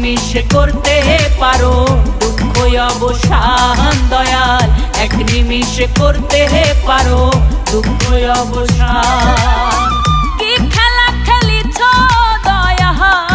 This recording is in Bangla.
নিমিষে করতে পারো দুঃখ অবসান দয়াল, এক নিমিষে করতে পারো দুঃখ অবসান। কি খেলা খেলিছ দয়াল,